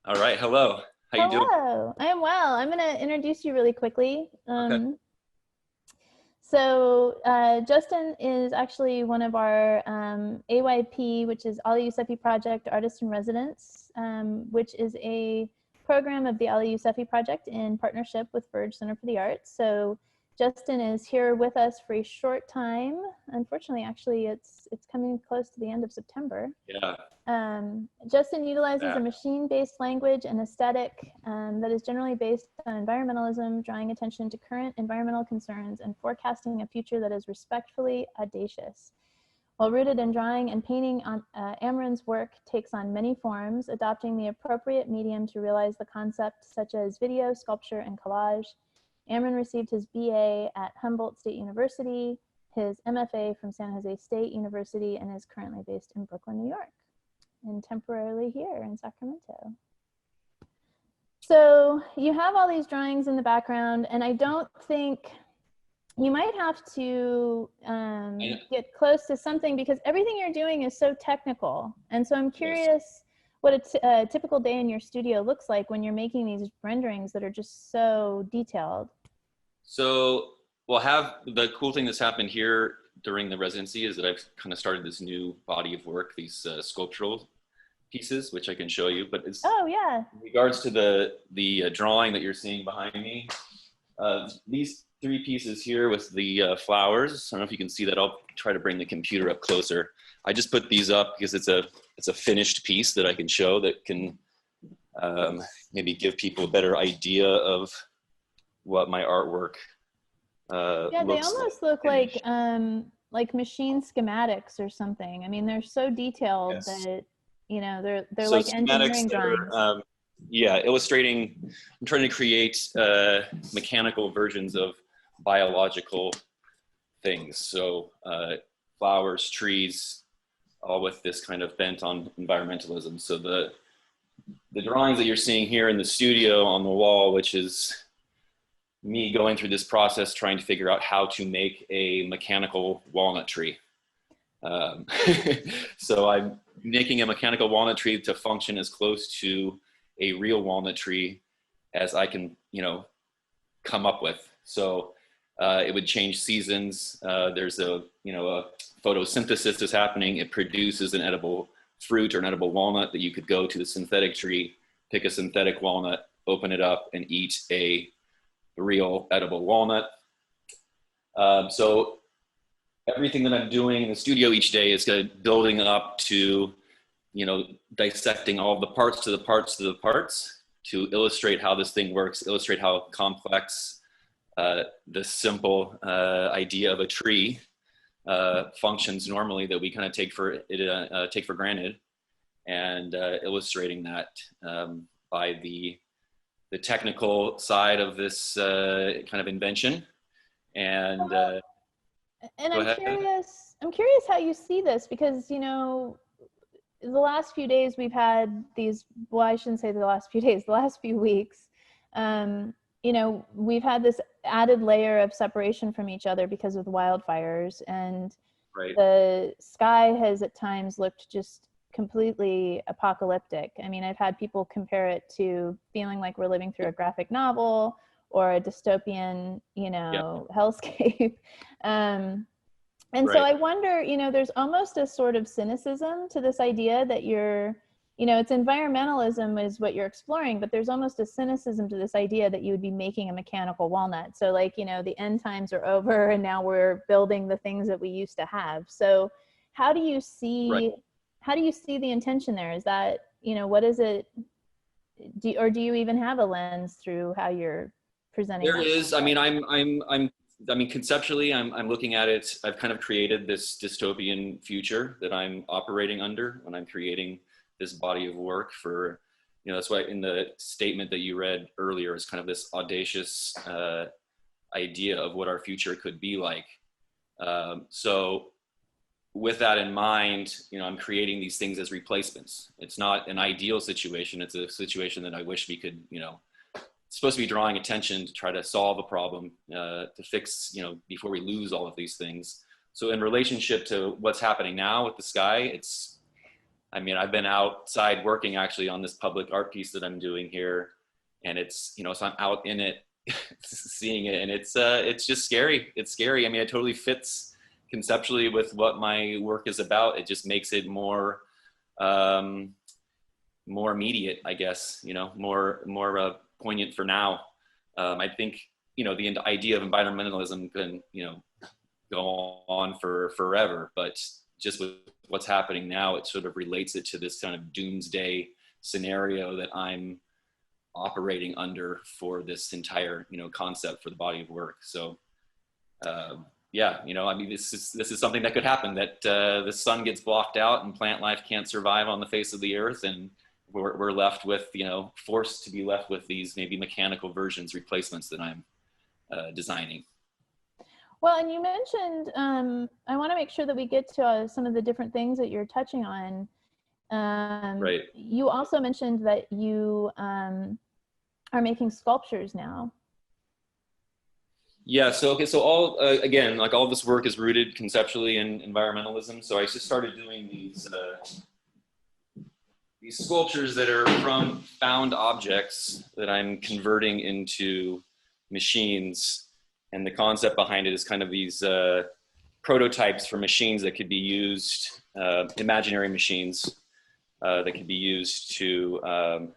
All right, hello. How you doing? Hello, I am well. I'm going to introduce you really quickly. Okay. Justin is actually one of our AYP, which is Ali Yousefi Project Artist in Residence, which is a program of the Ali Yousefi Project in partnership with Verge Center for the Arts. So Justin is here with us for a short time. Unfortunately, actually, it's coming close to the end of September. Yeah. Justin utilizes a Back. machine-based language and aesthetic that is generally based on environmentalism, drawing attention to current environmental concerns and forecasting a future that is respectfully audacious. While rooted in drawing and painting, Amrhein's work takes on many forms, adopting the appropriate medium to realize the concept, such as video, sculpture, and collage. Amrhein received his BA at Humboldt State University, his MFA from San Jose State University, and is currently based in Brooklyn, New York, and temporarily here in Sacramento. So you have all these drawings in the background, and I don't think you might have to get close to something because everything you're doing is so technical. And so I'm curious what a typical day in your studio looks like when you're making these renderings that are just so detailed. So, the cool thing that's happened here during the residency is that I've kind of started this new body of work, these sculptural pieces, which I can show you. But it's Oh yeah. in regards to the drawing that you're seeing behind me. These three pieces here with the flowers. I don't know if you can see that. I'll try to bring the computer up closer. I just put these up because it's a finished piece that I can show that can maybe give people a better idea of what my artwork Yeah, they looks almost look like machine schematics or something. I mean, they're so detailed Yes. that they're So like schematics engineering that drawings. are, yeah, illustrating. I'm trying to create mechanical versions of biological things. So flowers, trees, all with this kind of bent on environmentalism. So the drawings that you're seeing here in the studio on the wall, which is me going through this process trying to figure out how to make a mechanical walnut tree. Um, so I'm making a mechanical walnut tree to function as close to a real walnut tree as I can, come up with. So it would change seasons. There's a photosynthesis that's happening. It produces an edible fruit or an edible walnut that you could go to the synthetic tree, pick a synthetic walnut, open it up, and eat a real edible walnut. So everything that I'm doing in the studio each day is building up to, dissecting all the parts to the parts to the parts to illustrate how this thing works, illustrate how complex the simple idea of a tree functions normally that we kind of take for granted, and illustrating that by the technical side of this kind of invention. And And go I'm ahead. curious, I'm curious how you see this because, the last few days we've had these, well, I shouldn't say the last few days, the last few weeks, we've had this added layer of separation from each other because of the wildfires, and Right. the sky has at times looked just completely apocalyptic. I mean, I've had people compare it to feeling like we're living through a graphic novel or a dystopian, Yeah. hellscape. And so Right. I wonder, there's almost a sort of cynicism to this idea that it's environmentalism is what you're exploring, but there's almost a cynicism to this idea that you would be making a mechanical walnut. So like, the end times are over and now we're building the things that we used to have. So how do you Right. see, how do you see the intention there? Is that, what is it? Or do you even have a lens through how you're presenting There that is. I concept? mean, conceptually, I'm looking at it. I've kind of created this dystopian future that I'm operating under when I'm creating this body of work for, that's why in the statement that you read earlier is kind of this audacious idea of what our future could be like. So with that in mind, I'm creating these things as replacements. It's not an ideal situation. It's a situation that I wish we could, supposed to be drawing attention to try to solve a problem, to fix, before we lose all of these things. So in relationship to what's happening now with the sky, I mean, I've been outside working actually on this public art piece that I'm doing here, and it's, you know, so I'm out in it, seeing it, and it's just scary. It's scary. I mean, it totally fits conceptually with what my work is about. It just makes it more, more immediate, I guess, you know, more poignant for now. I think, you know, the idea of environmentalism can, you know, go on for forever, but just with what's happening now, it sort of relates it to this kind of doomsday scenario that I'm operating under for this entire, you know, concept for the body of work. So yeah, you know, I mean, this is something that could happen, that the sun gets blocked out and plant life can't survive on the face of the earth, and we're left with, you know, forced to be left with these maybe mechanical versions, replacements that I'm designing. Well, and you mentioned, I want to make sure that we get to some of the different things that you're touching on. Right. You also mentioned that you are making sculptures now. Yeah. So, okay. So all, again, like all this work is rooted conceptually in environmentalism. So I just started doing these sculptures that are from found objects that I'm converting into machines. And the concept behind it is kind of these prototypes for machines that could be used, imaginary machines that could be used to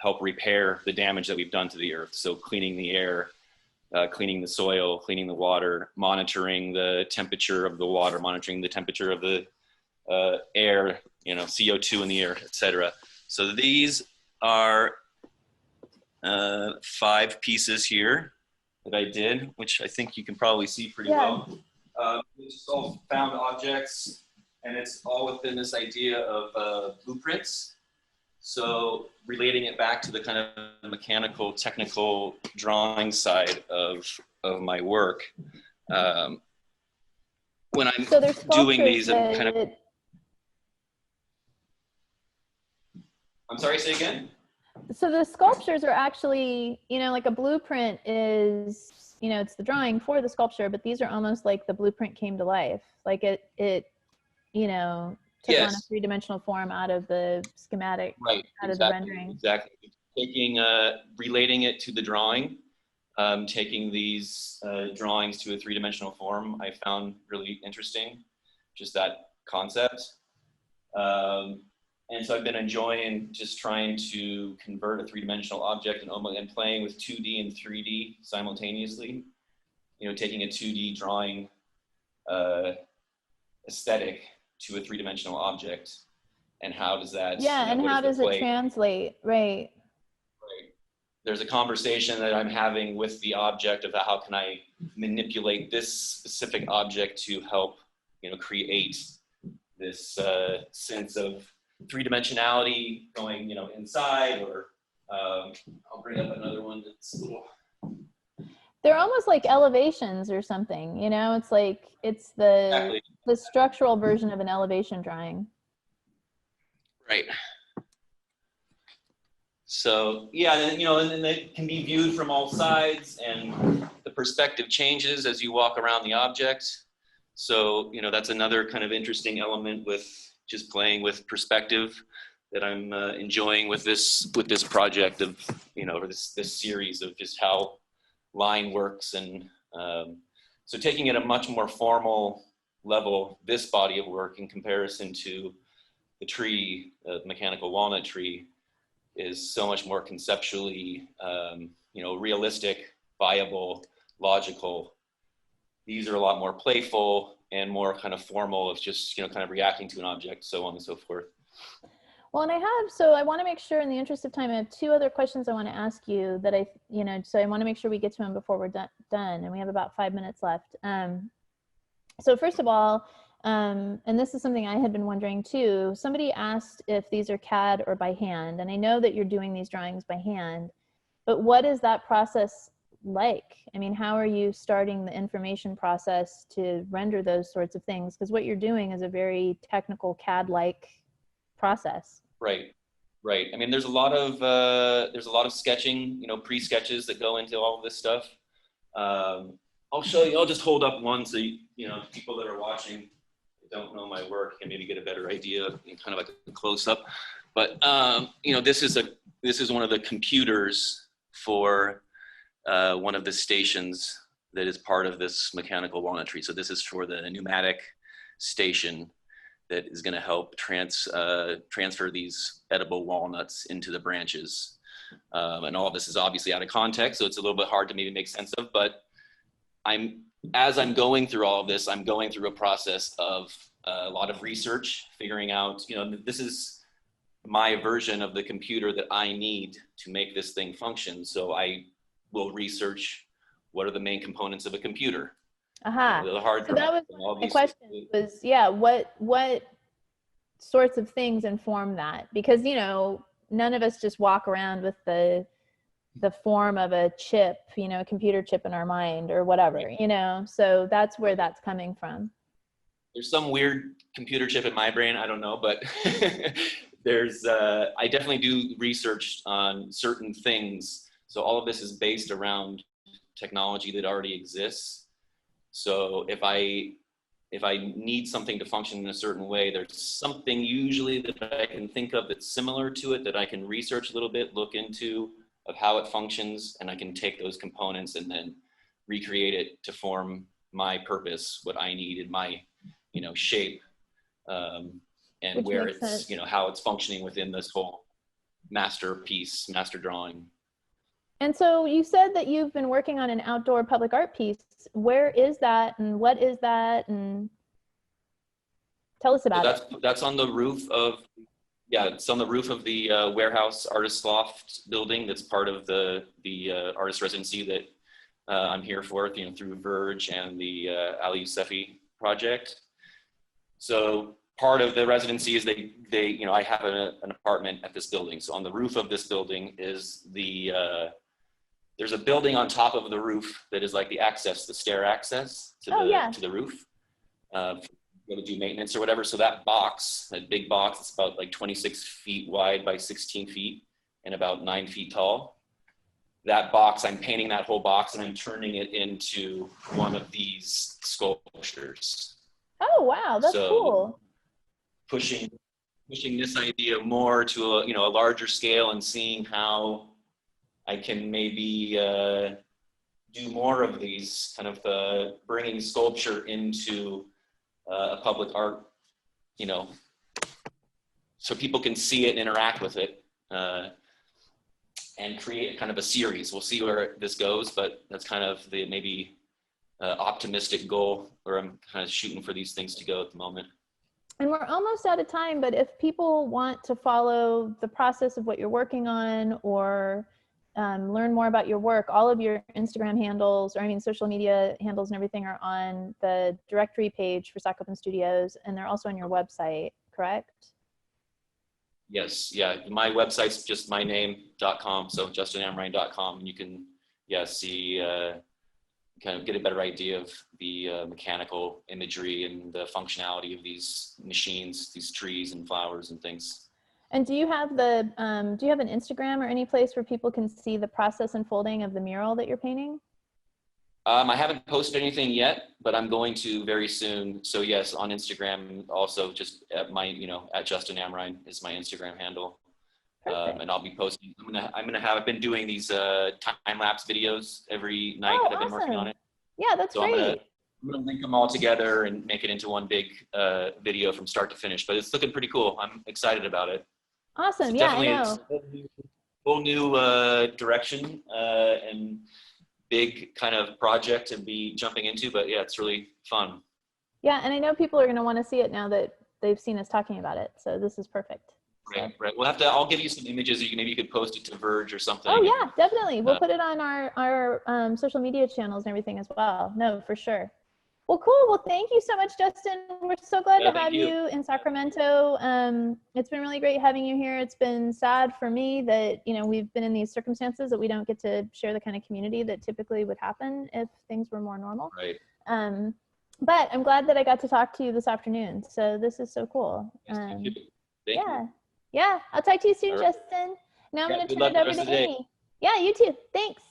help repair the damage that we've done to the earth. So cleaning the air, cleaning the soil, cleaning the water, monitoring the temperature of the water, monitoring the temperature of the air, you know, CO2 in the air, etc. So these are 5 pieces here that I did, which I think you can probably see pretty well. It's all found objects, and it's all within this idea of blueprints. So relating it back to the kind of mechanical, technical drawing side of my work. When I'm doing these, I'm kind of... I'm sorry, say again? So the sculptures are actually, you know, like a blueprint is, you know, it's the drawing for the sculpture, but these are almost like the blueprint came to life. Like it you know, took on a 3-dimensional form out of the schematic, right, out of the rendering. Exactly. Taking, relating it to the drawing, taking these drawings to a 3-dimensional form, I found really interesting, just that concept. And so I've been enjoying just trying to convert a 3-dimensional object and playing with 2D and 3D simultaneously. You know, taking a 2D drawing aesthetic to a 3-dimensional object, and how does that? Yeah, you know, and how does it translate? Right. Right. There's a conversation that I'm having with the object of how can I manipulate this specific object to help, you know, create this sense of 3-dimensionality going, you know, inside, or I'll bring up another one that's a little... They're almost like elevations or something, you know, it's like, it's the structural version of an elevation drawing. Right. So, yeah, you know, and they can be viewed from all sides, and the perspective changes as you walk around the object. So, you know, that's another kind of interesting element with just playing with perspective that I'm enjoying with this project of, you know, or this series of just how line works. And so taking it a much more formal level, this body of work in comparison to the tree, the mechanical walnut tree, is so much more conceptually, you know, realistic, viable, logical. These are a lot more playful and more kind of formal of just, you know, kind of reacting to an object, so on and so forth. Well, and I want to make sure, in the interest of time, I have 2 other questions I want to ask you that you know, so I want to make sure we get to them before we're done, and we have about 5 minutes left. So first of all, and this is something I had been wondering too, somebody asked if these are CAD or by hand, and I know that you're doing these drawings by hand, but what is that process like? I mean, how are you starting the information process to render those sorts of things? Because what you're doing is a very technical CAD-like process. Right, right. I mean, there's a lot of sketching, you know, pre-sketches that go into all of this stuff. I'll show you. I'll just hold up one so you know, people that are watching don't know my work can maybe get a better idea, kind of like a close up. But you know, this is one of the computers for one of the stations that is part of this mechanical walnut tree. So this is for the pneumatic station that is going to help transfer these edible walnuts into the branches. And all of this is obviously out of context, so it's a little bit hard to maybe make sense of, but as I'm going through all of this, I'm going through a process of a lot of research, figuring out, you know, this is my version of the computer that I need to make this thing function. So I will research what are the main components of a computer. Aha. The hard So drive. that was my question was, yeah, what sorts of things inform that? Because, you know, none of us just walk around with the form of a chip, you know, a computer chip in our mind or whatever, you know, so that's where that's coming from. There's some weird computer chip in my brain, I don't know, but there's, I definitely do research on certain things. So all of this is based around technology that already exists. So if I need something to function in a certain way, there's something usually that I can think of that's similar to it that I can research a little bit, look into, of how it functions, and I can take those components and then recreate it to form my purpose, what I need in my, you know, shape, and which where it's sense. You know, how it's functioning within this whole masterpiece, master drawing. And so you said that you've been working on an outdoor public art piece. Where is that, and what is that, and tell us about it. That's on the roof of, yeah, it's on the roof of the warehouse artist loft building. That's part of the artist residency that I'm here for, you know, through Verge and the Ali Yousefi project. So part of the residency is they you know, I have an apartment at this building. So on the roof of this building is there's a building on top of the roof that is like the stair access to to the roof. To do maintenance or whatever. So that box, that big box, it's about like 26 feet wide by 16 feet and about 9 feet tall. That box, I'm painting that whole box and I'm turning it into one of these sculptures. Oh, wow, that's cool. Pushing this idea more to a, you know, a larger scale and seeing how I can maybe do more of these, kind of bringing sculpture into a public art, you know, so people can see it and interact with it, and create kind of a series. We'll see where this goes, but that's kind of the maybe optimistic goal where I'm kind of shooting for these things to go at the moment. And we're almost out of time, but if people want to follow the process of what you're working on, or learn more about your work, all of your Instagram handles, or I mean social media handles and everything, are on the directory page for Sock Open Studios, and they're also on your website, correct? Yes, yeah, my website's just my name.com, so justinamrhein.com, and you can, yeah, see, kind of get a better idea of the mechanical imagery and the functionality of these machines, these trees and flowers and things. And do you have an Instagram or any place where people can see the process unfolding of the mural that you're painting? I haven't posted anything yet, but I'm going to very soon. So yes, on Instagram, also just at my, you know, at Justin Amrhein is my Instagram handle. And I'll be posting. I've been doing these time-lapse videos every night that I've been working on it. Yeah, that's great. I'm gonna link them all together and make it into one big video from start to finish. But it's looking pretty cool. I'm excited about it. Awesome. So yeah, I know. It's a whole new direction and big kind of project to be jumping into. But yeah, it's really fun. Yeah, and I know people are going to want to see it now that they've seen us talking about it. So this is perfect. Right, right. I'll give you some images. Maybe you could post it to Verge or something. Oh yeah, definitely. We'll put it on our social media channels and everything as well. No, for sure. Well, cool. Well, thank you so much, Justin. We're so glad to have you in Sacramento. It's been really great having you here. It's been sad for me that, you know, we've been in these circumstances that we don't get to share the kind of community that typically would happen if things were more normal. Right. But I'm glad that I got to talk to you this afternoon. So this is so cool. Thank you. Yeah. I'll talk to you soon, Justin. Now I'm going to turn it over to Amy. Yeah, you too. Thanks.